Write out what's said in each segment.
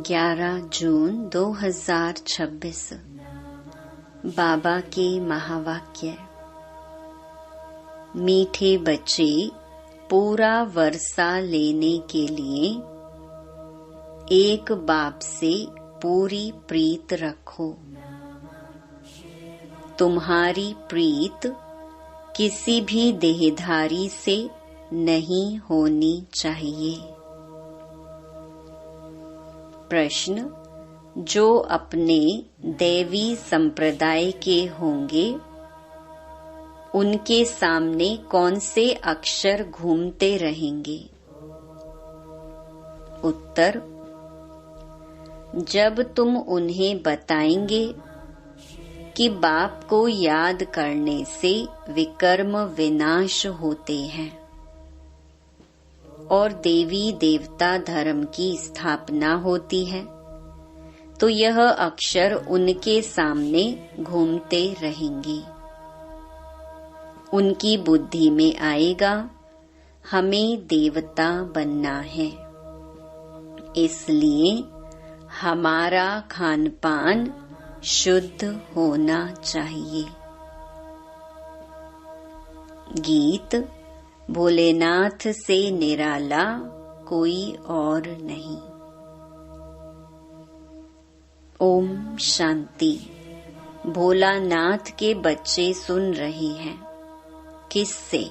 11 जून 2026। बाबा के महावाक्य। मीठे बच्चे, पूरा वर्षा लेने के लिए एक बाप से पूरी प्रीत रखो। तुम्हारी प्रीत किसी भी देहधारी से नहीं होनी चाहिए। प्रश्न: जो अपने दैवी संप्रदाय के होंगे, उनके सामने कौन से अक्षर घूमते रहेंगे? उत्तर: जब तुम उन्हें बताएंगे कि बाप को याद करने से विकर्म विनाश होते हैं और देवी देवता धर्म की स्थापना होती है, तो यह अक्षर उनके सामने घूमते रहेंगे। उनकी बुद्धि में आएगा, हमें देवता बनना है, इसलिए हमारा खान पान शुद्ध होना चाहिए। गीत: भोलेनाथ से निराला कोई और नहीं। ओम शांति। भोलानाथ के बच्चे सुन रहे हैं। किससे?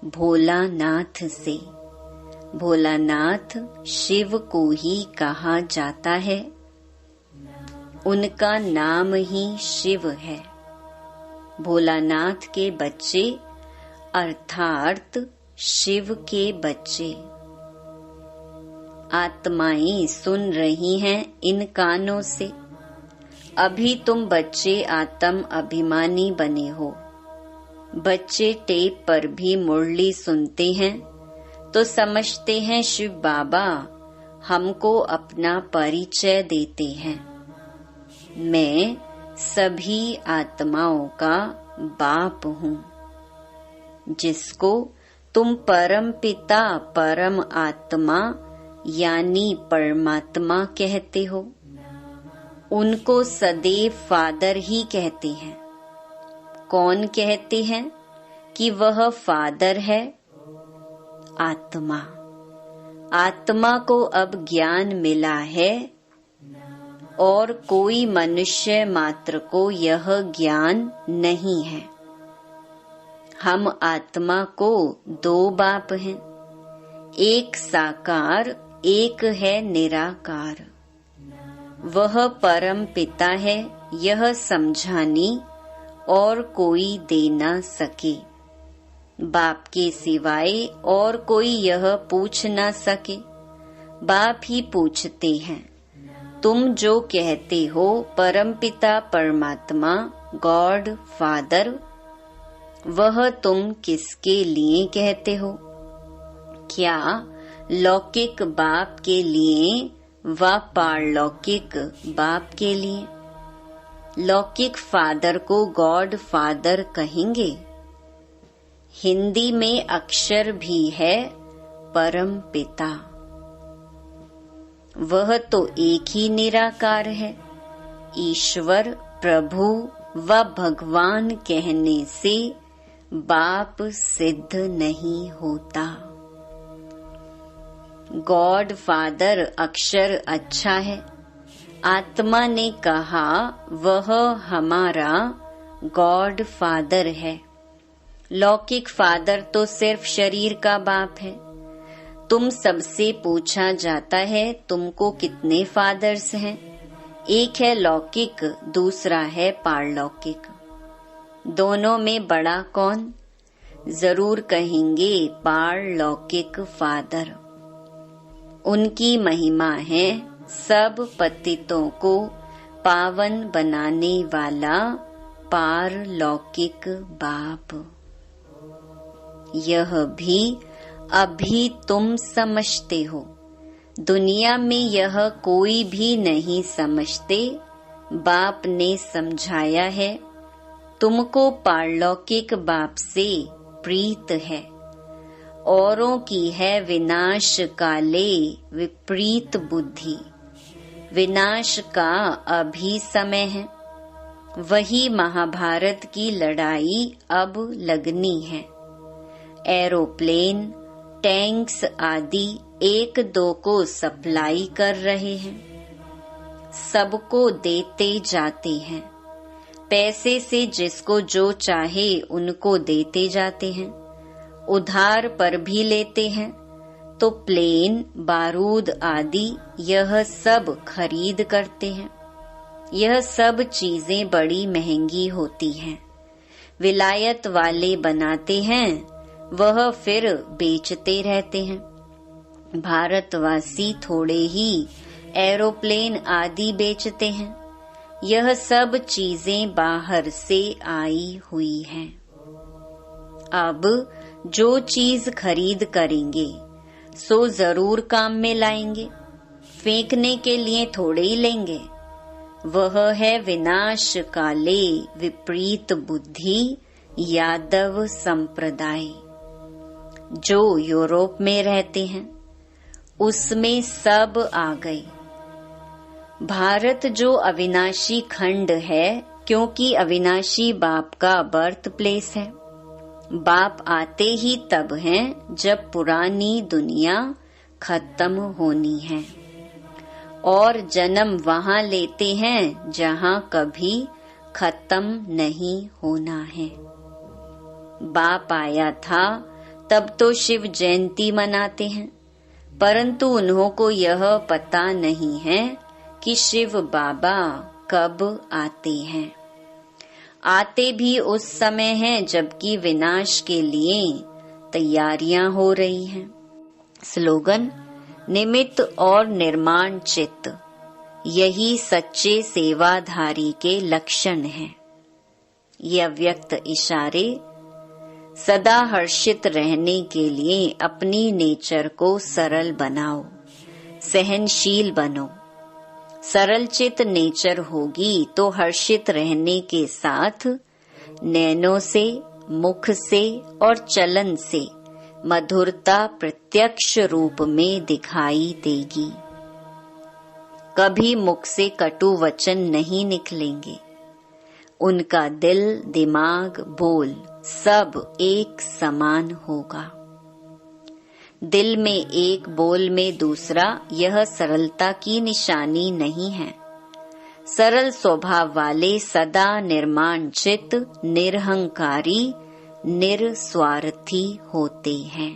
भोलानाथ से। भोलानाथ शिव को ही कहा जाता है। उनका नाम ही शिव है। भोलानाथ के बच्चे अर्थात शिव के बच्चे। आत्माएं सुन रही हैं इन कानों से। अभी तुम बच्चे आत्म अभिमानी बने हो। बच्चे टेप पर भी मुरली सुनते हैं तो समझते हैं शिव बाबा हमको अपना परिचय देते हैं। मैं सभी आत्माओं का बाप हूँ। जिसको तुम परम पिता परम आत्मा यानी परमात्मा कहते हो, उनको सदैव फादर ही कहते हैं। कौन कहते हैं कि वह फादर है? आत्मा। आत्मा को अब ज्ञान मिला है और कोई मनुष्य मात्र को यह ज्ञान नहीं है। हम आत्मा को दो बाप हैं, एक साकार, एक है निराकार। वह परम पिता है, यह समझानी और कोई दे न सके। बाप के सिवाय और कोई यह पूछ न सके। बाप ही पूछते हैं, तुम जो कहते हो परम पिता परमात्मा गॉड फादर, वह तुम किसके लिए कहते हो? क्या लौकिक बाप के लिए व पारलौकिक बाप के लिए? लौकिक फादर को गॉड फादर कहेंगे। हिंदी में अक्षर भी है परम पिता। वह तो एक ही निराकार है। ईश्वर, प्रभु व भगवान कहने से बाप सिद्ध नहीं होता। गॉड फादर अक्षर अच्छा है। आत्मा ने कहा वह हमारा गॉड फादर है। लौकिक फादर तो सिर्फ शरीर का बाप है। तुम सबसे पूछा जाता है तुमको कितने फादर्स हैं? एक है लौकिक, दूसरा है पारलौकिक। दोनों में बड़ा कौन? जरूर कहेंगे पारलौकिक फादर। उनकी महिमा है सब पतितों को पावन बनाने वाला पारलौकिक बाप। यह भी अभी तुम समझते हो। दुनिया में यह कोई भी नहीं समझते। बाप ने समझाया है। तुमको पारलौकिक बाप से प्रीत है, औरों की है विनाश काले विपरीत बुद्धि। विनाश का अभी समय है। वही महाभारत की लड़ाई अब लगनी है। एरोप्लेन, टैंक्स आदि एक दो को सप्लाई कर रहे हैं, सबको देते जाते हैं। पैसे से जिसको जो चाहे उनको देते जाते हैं, उधार पर भी लेते हैं। तो प्लेन, बारूद आदि यह सब खरीद करते हैं। यह सब चीजें बड़ी महंगी होती हैं। विलायत वाले बनाते हैं, वह फिर बेचते रहते हैं। भारतवासी थोड़े ही एरोप्लेन आदि बेचते हैं। यह सब चीजें बाहर से आई हुई हैं। अब जो चीज खरीद करेंगे सो जरूर काम में लाएंगे, फेंकने के लिए थोड़े ही लेंगे। वह है विनाश काले विपरीत बुद्धि यादव संप्रदाय। जो यूरोप में रहते हैं उसमें सब आ गए। भारत जो अविनाशी खंड है, क्योंकि अविनाशी बाप का बर्थ प्लेस है। बाप आते ही तब हैं जब पुरानी दुनिया खत्म होनी है, और जन्म वहां लेते हैं जहां कभी खत्म नहीं होना है। बाप आया था तब तो शिव जयंती मनाते हैं, परंतु उन्हों को यह पता नहीं है कि शिव बाबा कब आते हैं। आते भी उस समय हैं जबकि विनाश के लिए तैयारियां हो रही हैं। स्लोगन: निमित्त और निर्माण चित्त, यही सच्चे सेवाधारी के लक्षण हैं। ये अव्यक्त इशारे सदा हर्षित रहने के लिए अपनी नेचर को सरल बनाओ, सहनशील बनो। सरल चित नेचर होगी तो हर्षित रहने के साथ नैनों से, मुख से और चलन से मधुरता प्रत्यक्ष रूप में दिखाई देगी। कभी मुख से कटु वचन नहीं निकलेंगे। उनका दिल, दिमाग, बोल सब एक समान होगा। दिल में एक, बोल में दूसरा, यह सरलता की निशानी नहीं है। सरल स्वभाव वाले सदा निर्माण चित्त, निरहंकारी, निरस्वार्थी होते हैं।